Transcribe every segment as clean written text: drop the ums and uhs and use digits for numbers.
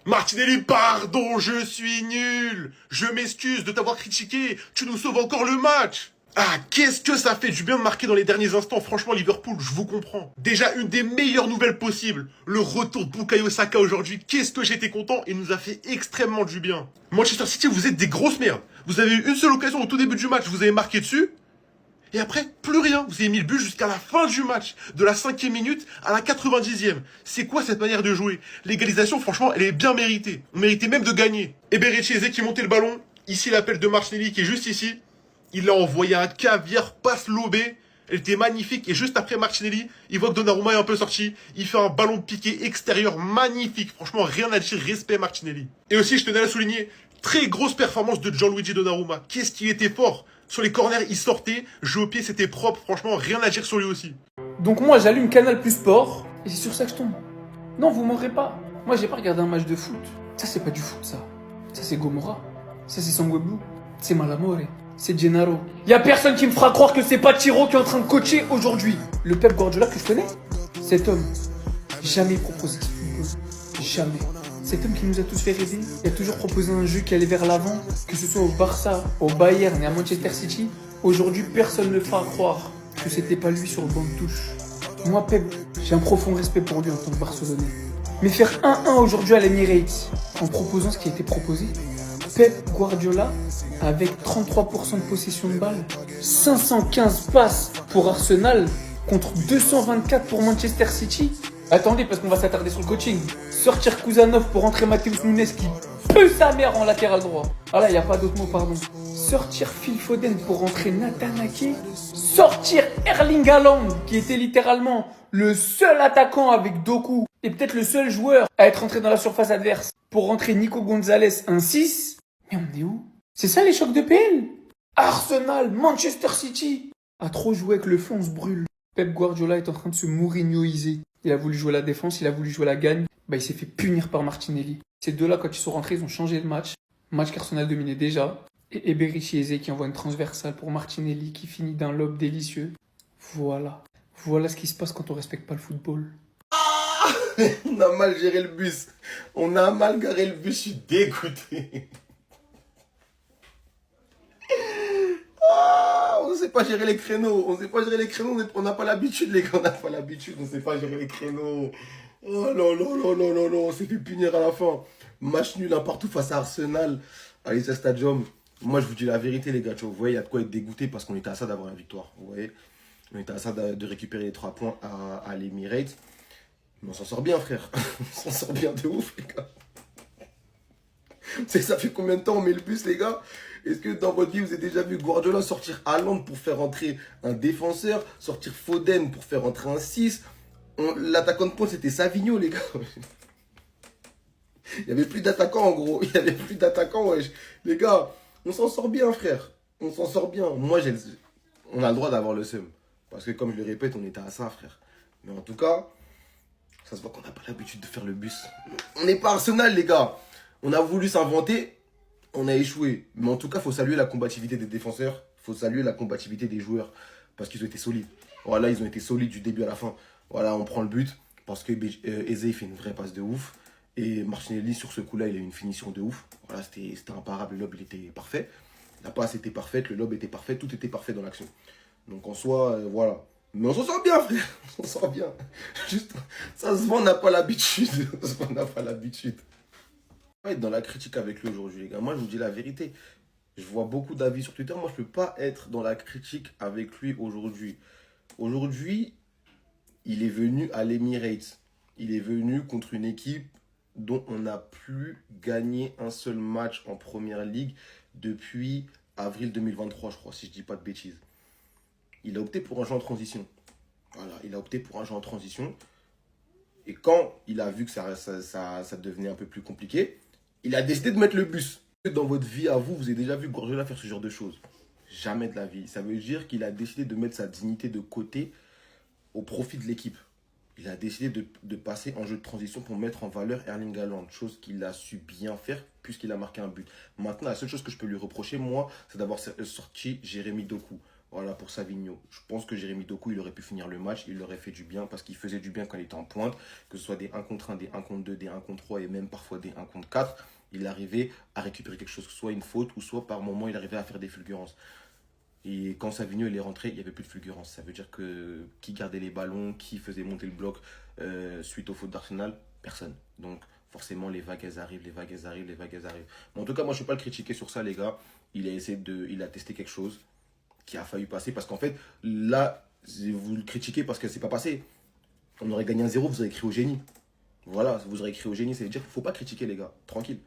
Martinelli, pardon, je suis nul. Je m'excuse de t'avoir critiqué. Tu nous sauves encore le match. Ah, qu'est-ce que ça fait du bien de marquer dans les derniers instants. Franchement, Liverpool, je vous comprends. Déjà, une des meilleures nouvelles possibles. Le retour de Bukayo Saka aujourd'hui. Qu'est-ce que j'étais content. Il nous a fait extrêmement du bien. Manchester City, vous êtes des grosses merdes. Vous avez eu une seule occasion au tout début du match. Vous avez marqué dessus. Et après, plus rien. Vous avez mis le but jusqu'à la fin du match. De la 5e minute à la 90e. C'est quoi cette manière de jouer? L'égalisation, franchement, elle est bien méritée. On méritait même de gagner. Et Berrettiese qui montait le ballon. Ici, l'appel de Martinelli qui est juste ici. Il a envoyé un caviar passe lobé. Elle était magnifique. Et juste après Martinelli, il voit que Donnarumma est un peu sorti. Il fait un ballon piqué extérieur magnifique. Franchement, rien à dire. Respect Martinelli. Et aussi, je tenais à le souligner, très grosse performance de Gianluigi Donnarumma. Qu'est-ce qu'il était fort. Sur les corners, il sortait. Jeu au pied, c'était propre. Franchement, rien à dire sur lui aussi. Donc moi j'allume Canal Plus Sport et c'est sur ça que je tombe. Non, vous m'aurez pas. Moi j'ai pas regardé un match de foot. Ça c'est pas du foot ça. Ça c'est Gomorra. Ça c'est Sangweblou. C'est Malamore. C'est Gennaro. Y a personne qui me fera croire que c'est pas Tiro qui est en train de coacher aujourd'hui. Le Pep Guardiola que je connais, cet homme, jamais proposé ce football. Jamais. Cet homme qui nous a tous fait rêver, il a toujours proposé un jeu qui allait vers l'avant, que ce soit au Barça, au Bayern et à Manchester City. Aujourd'hui, personne ne fera croire que c'était pas lui sur le banc de touche. Moi, Pep, j'ai un profond respect pour lui en tant que Barcelonais. Mais faire 1-1 aujourd'hui à l'Emirates, en proposant ce qui a été proposé, Pep Guardiola, avec 33% de possession de balle, 515 passes pour Arsenal contre 224 pour Manchester City. Attendez, parce qu'on va s'attarder sur le coaching. Sortir Kuzanov pour entrer Matheus Nunes qui pue sa mère en latéral droit. Ah là, il n'y a pas d'autre mot, pardon. Sortir Phil Foden pour entrer Nathan Ake. Sortir Erling Haaland, qui était littéralement le seul attaquant avec Doku et peut-être le seul joueur à être entré dans la surface adverse pour rentrer Nico Gonzalez, un 6. Mais on est où? C'est ça les chocs de PL? Arsenal, Manchester City. À trop jouer avec le fond, on se brûle. Pep Guardiola est en train de se Mourinhoiser. Il a voulu jouer la défense, il a voulu jouer la gagne. Bah, il s'est fait punir par Martinelli. Ces deux-là, quand ils sont rentrés, ils ont changé de match. Match qu'Arsenal dominait déjà. Et Berrettiese qui envoie une transversale pour Martinelli qui finit d'un lob délicieux. Voilà. Voilà ce qui se passe quand on respecte pas le football. On a mal géré le bus. On a mal garé le bus. Je suis dégoûté. On sait pas gérer les créneaux. On sait pas gérer les créneaux. On n'a pas l'habitude, les gars. On n'a pas l'habitude. On sait pas gérer les créneaux. Oh là là là là là là. On s'est fait punir à la fin. Match nul un partout face à Arsenal. À l'Isa Stadium. Moi, je vous dis la vérité, les gars. Vous voyez, il y a de quoi être dégoûté parce qu'on était à ça d'avoir la victoire. Vous voyez, on était à ça de récupérer les 3 points à l'Emirates. Mais on s'en sort bien, frère. On s'en sort bien de ouf, les gars. Ça fait combien de temps on met le bus, les gars? Est-ce que dans votre vie, vous avez déjà vu Guardiola sortir Haaland pour faire entrer un défenseur, sortir Foden pour faire entrer un 6? L'attaquant de pointe, c'était Savigno, les gars. Il n'y avait plus d'attaquants, en gros. Il n'y avait plus d'attaquants, wesh. Les gars, on s'en sort bien, frère. On s'en sort bien. Moi, on a le droit d'avoir le seum. Parce que, comme je le répète, on était à ça, frère. Mais en tout cas, ça se voit qu'on n'a pas l'habitude de faire le bus. On n'est pas Arsenal, les gars. On a voulu s'inventer, on a échoué. Mais en tout cas, il faut saluer la combativité des défenseurs. Il faut saluer la combativité des joueurs. Parce qu'ils ont été solides. Voilà, ils ont été solides du début à la fin. Voilà, on prend le but. Parce que Eze, il fait une vraie passe de ouf. Et Martinelli, sur ce coup-là, il a eu une finition de ouf. Voilà, c'était imparable. Le lob, il était parfait. La passe était parfaite, le lob était parfait. Tout était parfait dans l'action. Donc en soi, voilà. Mais on s'en sort bien, frère. On s'en sort bien. Juste, ça se voit, on n'a pas l'habitude. Ça se voit, on n'a pas l'habitude. Pas être dans la critique avec lui aujourd'hui, les gars. Moi, je vous dis la vérité. Je vois beaucoup d'avis sur Twitter. Moi, je ne peux pas être dans la critique avec lui aujourd'hui. Aujourd'hui, il est venu à l'Emirates. Il est venu contre une équipe dont on n'a plus gagné un seul match en Première Ligue depuis avril 2023, je crois, si je ne dis pas de bêtises. Il a opté pour un jeu en transition. Voilà, il a opté pour un jeu en transition. Et quand il a vu que ça devenait un peu plus compliqué, il a décidé de mettre le bus. Dans votre vie, à vous, vous avez déjà vu Guardiola faire ce genre de choses? Jamais de la vie. Ça veut dire qu'il a décidé de mettre sa dignité de côté au profit de l'équipe. Il a décidé de passer en jeu de transition pour mettre en valeur Erling Haaland, chose qu'il a su bien faire puisqu'il a marqué un but. Maintenant, la seule chose que je peux lui reprocher, moi, c'est d'avoir sorti Jérémy Doku. Voilà pour Savigno. Je pense que Jérémy Doku, il aurait pu finir le match, il aurait fait du bien parce qu'il faisait du bien quand il était en pointe, que ce soit des 1 contre 1, des 1 contre 2, des 1 contre 3 et même parfois des 1 contre 4. Il arrivait à récupérer quelque chose, soit une faute ou soit par moment il arrivait à faire des fulgurances. Et quand Savigno il est rentré, il n'y avait plus de fulgurance. Ça veut dire que qui gardait les ballons, qui faisait monter le bloc suite aux fautes d'Arsenal? Personne. Donc forcément les vagues elles arrivent, les vagues elles arrivent, les vagues elles arrivent. Mais en tout cas, moi je ne vais pas le critiquer sur ça les gars. Il a testé quelque chose qui a failli passer parce qu'en fait là vous le critiquez parce que c'est pas passé. On aurait gagné 1-0, vous aurez crié au génie. Voilà, vous aurez crié au génie, ça veut dire qu'il ne faut pas critiquer les gars. Tranquille.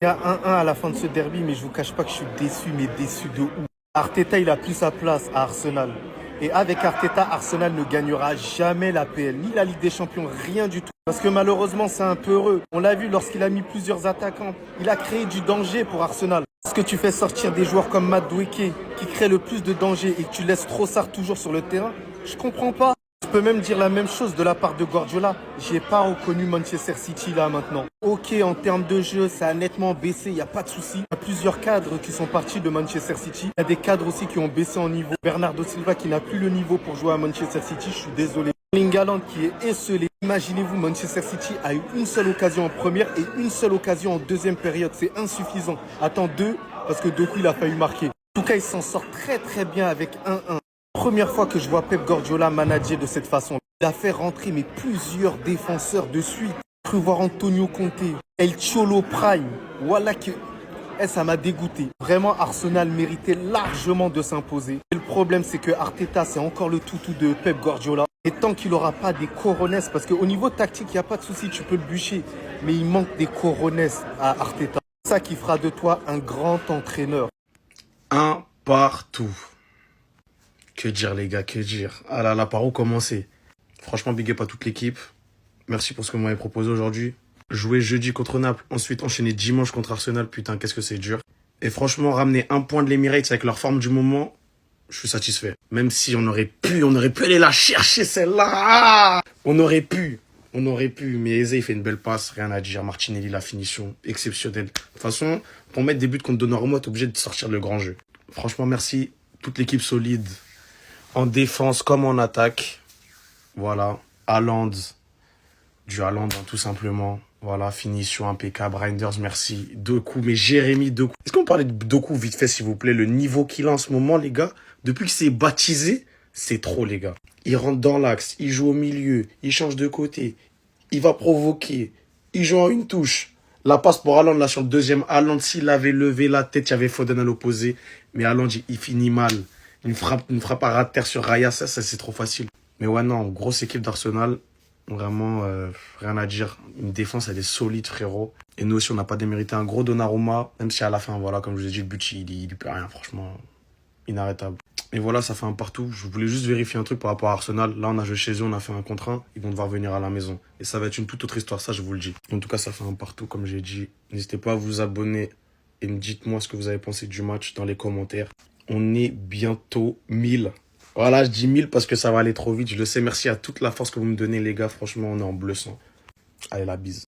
Il y a 1-1 à la fin de ce derby, mais je vous cache pas que je suis déçu, mais déçu de ouf. Arteta, il a plus sa place à Arsenal. Et avec Arteta, Arsenal ne gagnera jamais la PL, ni la Ligue des Champions, rien du tout. Parce que malheureusement, c'est un peu heureux. On l'a vu lorsqu'il a mis plusieurs attaquants. Il a créé du danger pour Arsenal. Lorsque tu fais sortir des joueurs comme Madueke, qui créent le plus de danger, et que tu laisses Trossard toujours sur le terrain, je comprends pas. Je peux même dire la même chose de la part de Guardiola. J'ai pas reconnu Manchester City là maintenant. Ok, en termes de jeu, ça a nettement baissé, il n'y a pas de souci. Il y a plusieurs cadres qui sont partis de Manchester City. Il y a des cadres aussi qui ont baissé en niveau. Bernardo Silva qui n'a plus le niveau pour jouer à Manchester City, je suis désolé. Lingaland qui est esselé. Imaginez-vous, Manchester City a eu une seule occasion en première et une seule occasion en deuxième période. C'est insuffisant. Attends, deux, parce que Doku il a failli marquer. En tout cas, il s'en sort très très bien avec 1-1. Première fois que je vois Pep Guardiola manager de cette façon. Il a fait rentrer mais plusieurs défenseurs de suite. J'ai cru voir Antonio Conte, El Cholo Prime. Voilà que ça m'a dégoûté. Vraiment, Arsenal méritait largement de s'imposer. Le problème, c'est que Arteta, c'est encore le toutou de Pep Guardiola. Et tant qu'il n'aura pas des coronesses, parce qu'au niveau tactique, il n'y a pas de souci, tu peux le bûcher. Mais il manque des coronesses à Arteta. C'est ça qui fera de toi un grand entraîneur. Un partout. Que dire les gars, que dire. Ah là là, par où commencer? Franchement, big up à toute l'équipe. Merci pour ce que vous m'avez proposé aujourd'hui. Jouer jeudi contre Naples, ensuite enchaîner dimanche contre Arsenal, putain, qu'est-ce que c'est dur. Et franchement, ramener un point de l'Emirates avec leur forme du moment, je suis satisfait. Même si on aurait pu aller la chercher celle-là. Ah, on aurait pu, mais Eze, il fait une belle passe, rien à dire. Martinelli, la finition, exceptionnelle. De toute façon, pour mettre des buts contre Donnarumma, t'es obligé de sortir le grand jeu. Franchement, merci. Toute l'équipe solide, en défense comme en attaque. Voilà, Haaland, du Haaland, hein, tout simplement. Voilà, finition impeccable. Reinders, merci. Doku, mais Jérémy Doku. Est-ce qu'on parlait de Doku vite fait, s'il vous plaît? Le niveau qu'il a en ce moment, les gars, depuis qu'il s'est baptisé, c'est trop, les gars. Il rentre dans l'axe, il joue au milieu, il change de côté, il va provoquer, il joue en une touche. La passe pour Haaland, là, sur le deuxième. Haaland, s'il avait levé la tête, il y avait Foden à l'opposé. Mais Haaland, il finit mal. Une frappe à ras de terre sur Raya, ça c'est trop facile. Mais ouais, non, grosse équipe d'Arsenal. Vraiment, rien à dire. Une défense, elle est solide, frérot. Et nous aussi, on n'a pas démérité un gros Donnarumma. Même si à la fin, voilà, comme je vous ai dit, le but, il peut rien, franchement. Inarrêtable. Et voilà, ça fait un partout. Je voulais juste vérifier un truc par rapport à Arsenal. Là, on a joué chez eux, on a fait un contre 1. Ils vont devoir venir à la maison. Et ça va être une toute autre histoire, ça, je vous le dis. En tout cas, ça fait un partout, comme j'ai dit. N'hésitez pas à vous abonner et me dites-moi ce que vous avez pensé du match dans les commentaires. On est bientôt 1000. Voilà, je dis 1000 parce que ça va aller trop vite. Je le sais. Merci à toute la force que vous me donnez, les gars. Franchement, on est en bleu sang. Allez, la bise.